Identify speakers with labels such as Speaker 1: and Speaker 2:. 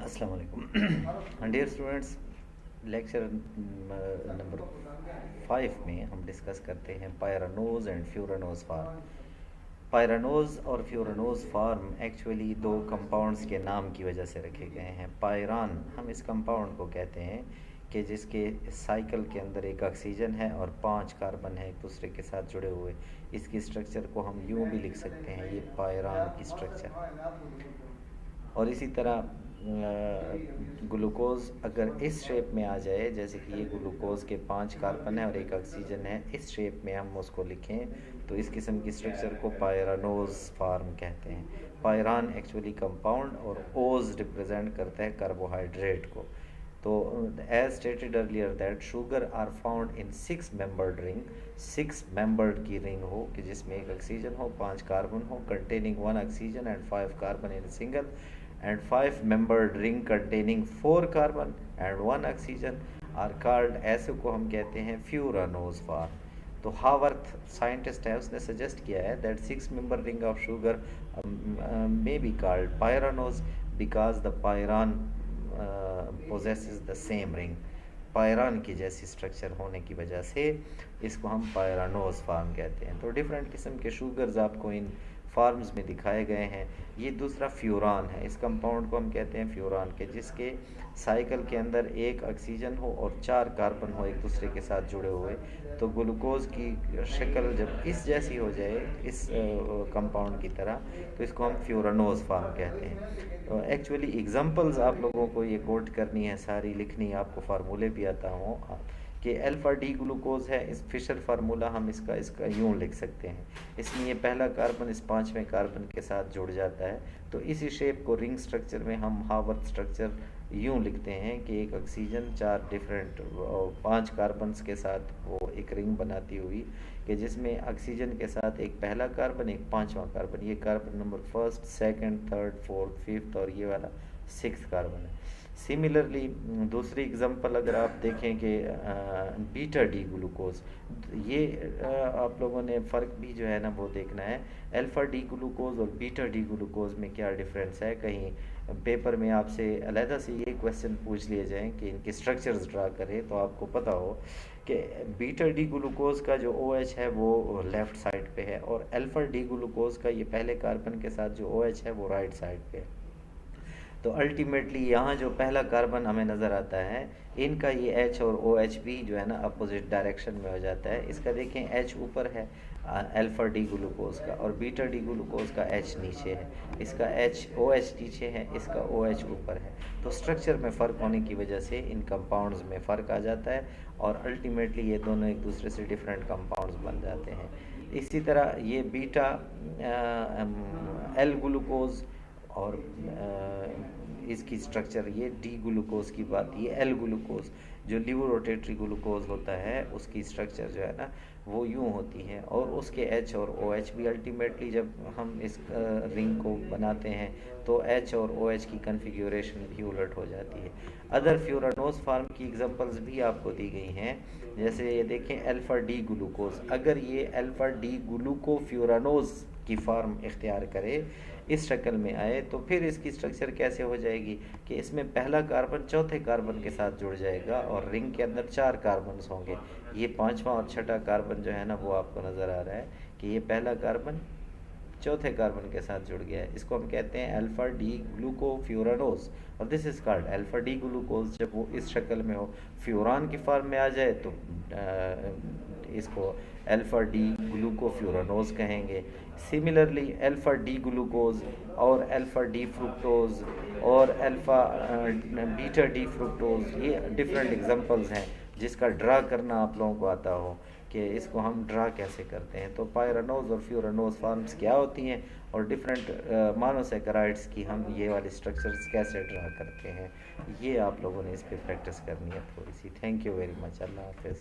Speaker 1: अस्सलाम वालेकुम dear students. Lecture number 5 में हम डिस्कस करते हैं pyranose and furanose form. Pyranose और फ्यूरानोज फार्म एक्चुअली दो कंपाउंड्स के नाम की वजह से रखे गए हैं। पायरान हम इस कंपाउंड को कहते हैं कि जिसके साइकिल के अंदर एक ऑक्सीजन है और 5 कार्बन है एक दूसरे के साथ जुड़े हुए। इसकी स्ट्रक्चर को हम यूँ भी लिख सकते हैं, ये पायरान की स्ट्रक्चर। और इसी तरह ग्लूकोज़ अगर इस शेप में आ जाए, जैसे कि ये ग्लूकोज़ के 5 कार्बन है और एक ऑक्सीजन है, इस शेप में हम उसको लिखें तो इस किस्म की स्ट्रक्चर को पायरानोज फार्म कहते हैं। पायरान एक्चुअली कंपाउंड और ओज रिप्रेजेंट करता है कार्बोहाइड्रेट को। तो as stated earlier that sugar are found in 6 membered ring. 6 membered की रिंग हो कि जिसमें एक ऑक्सीजन हो, 5 कार्बन हो, containing 1 oxygen and 5 carbon in single, and 5 membered ring containing 4 carbon and 1 oxygen are called, ऐसे को हम कहते हैं फ्यूरानोज फार्म। तो हावर्थ साइंटिस्ट है, उसने सजेस्ट किया है that 6 member ring of sugar may be called pyranose because the pyran possesses the same ring। Pyran की जैसी स्ट्रक्चर होने की वजह से इसको हम पायरानोज फार्म कहते हैं। तो डिफरेंट किस्म के शुगर्स आपको इन फार्म्स में दिखाए गए हैं। ये दूसरा फ्यूरान है, इस कंपाउंड को हम कहते हैं फ्यूरान के, जिसके साइकिल के अंदर एक ऑक्सीजन हो और 4 कार्बन हो एक दूसरे के साथ जुड़े हुए। तो ग्लूकोज की शक्ल जब इस जैसी हो जाए इस कंपाउंड की तरह, तो इसको हम फ्यूरानोज फार्म कहते हैं। तो एक्चुअली एग्जांपल्स आप लोगों को ये कोट करनी है, सारी लिखनी है, आपको फार्मूले भी आता हो कि अल्फ़ा डी ग्लूकोज है। इस फिशर फार्मूला हम इसका यूँ लिख सकते हैं। इसमें ये पहला कार्बन इस 5वें कार्बन के साथ जुड़ जाता है। तो इसी शेप को रिंग स्ट्रक्चर में हम हावर्थ स्ट्रक्चर यूँ लिखते हैं कि एक ऑक्सीजन 4 डिफरेंट 5 कार्बन्स के साथ वो एक रिंग बनाती हुई, कि जिसमें ऑक्सीजन के साथ एक पहला कार्बन, एक 5वां कार्बन, ये carbon number 1st, 2nd, 3rd, 4th, 5th और ये वाला 6th कार्बन है। सिमिलरली दूसरी एग्जांपल अगर आप देखें कि बीटा डी ग्लूकोज, ये आप लोगों ने फ़र्क भी जो है ना वो देखना है। अल्फ़ा डी ग्लूकोज और बीटा डी ग्लूकोज में क्या डिफरेंस है। कहीं पेपर में आपसे अलहदा से ये क्वेश्चन पूछ लिए जाएँ कि इनके स्ट्रक्चर्स ड्रा करें, तो आपको पता हो कि बीटा डी ग्लूकोज का जो OH है वो लेफ़्ट साइड पे है और अल्फ़ा डी ग्लूकोज का ये पहले कार्बन के साथ जो OH है वो राइट साइड पे है। तो अल्टीमेटली यहाँ जो पहला कार्बन हमें नज़र आता है, इनका ये H और OH भी जो है ना अपोजिट डायरेक्शन में हो जाता है। इसका देखें H ऊपर है अल्फ़ा डी ग्लूकोज का, और बीटा डी ग्लूकोज का H नीचे है। इसका OH नीचे है, इसका OH ऊपर है। तो स्ट्रक्चर में फ़र्क होने की वजह से इन कंपाउंड्स में फ़र्क आ जाता है और अल्टीमेटली ये दोनों एक दूसरे से डिफरेंट कंपाउंड्स बन जाते हैं। इसी तरह ये बीटा एल ग्लूकोज और इसकी स्ट्रक्चर, ये डी ग्लूकोज की बात, ये एल ग्लूकोज जो लिवर रोटेटरी ग्लूकोज होता है उसकी स्ट्रक्चर जो है ना वो यूँ होती है, और उसके H और OH भी अल्टीमेटली जब हम इस रिंग को बनाते हैं तो H और OH की कन्फिग्यूरेशन भी उलट हो जाती है। अदर फ्यूरानोज फार्म की एग्जांपल्स भी आपको दी गई हैं, जैसे ये देखें अल्फ़ा डी ग्लूकोज। अगर ये अल्फ़ा डी ग्लूको फ्यूरानोज की फार्म इख्तियार करे, इस शक्ल में आए, तो फिर इसकी स्ट्रक्चर कैसे हो जाएगी कि इसमें पहला कार्बन चौथे कार्बन के साथ जुड़ जाएगा और रिंग के अंदर 4 कार्बन्स होंगे। ये 5वां और 6ठा कार्बन जो है ना वो आपको नज़र आ रहा है कि ये पहला कार्बन चौथे कार्बन के साथ जुड़ गया है। इसको हम कहते हैं अल्फ़ा डी ग्लूकोफ्यूरानोज और this is called alpha D glucose. जब वो इस शक्ल में हो, फ्यूरान की फार्म में आ जाए, तो इसको अल्फ़ा डी ग्लूकोफ्यूरानोज कहेंगे। सिमिलरली अल्फ़ा डी ग्लूकोज और अल्फ़ा डी फ्रुक्टोज और अल्फ़ा बीटा डी फ्रुक्टोज, ये डिफरेंट एग्जांपल्स हैं जिसका ड्रा करना आप लोगों को आता हो कि इसको हम ड्रा कैसे करते हैं। तो पायरानोज और फ्यूरानोज फार्म्स क्या होती हैं और डिफरेंट मोनोसैकेराइड्स की हम ये वाली स्ट्रक्चर्स कैसे ड्रा करते हैं, ये आप लोगों ने इस पर प्रैक्टिस करनी है थोड़ी सी। Thank you very much. अल्लाह हाफ़िज़।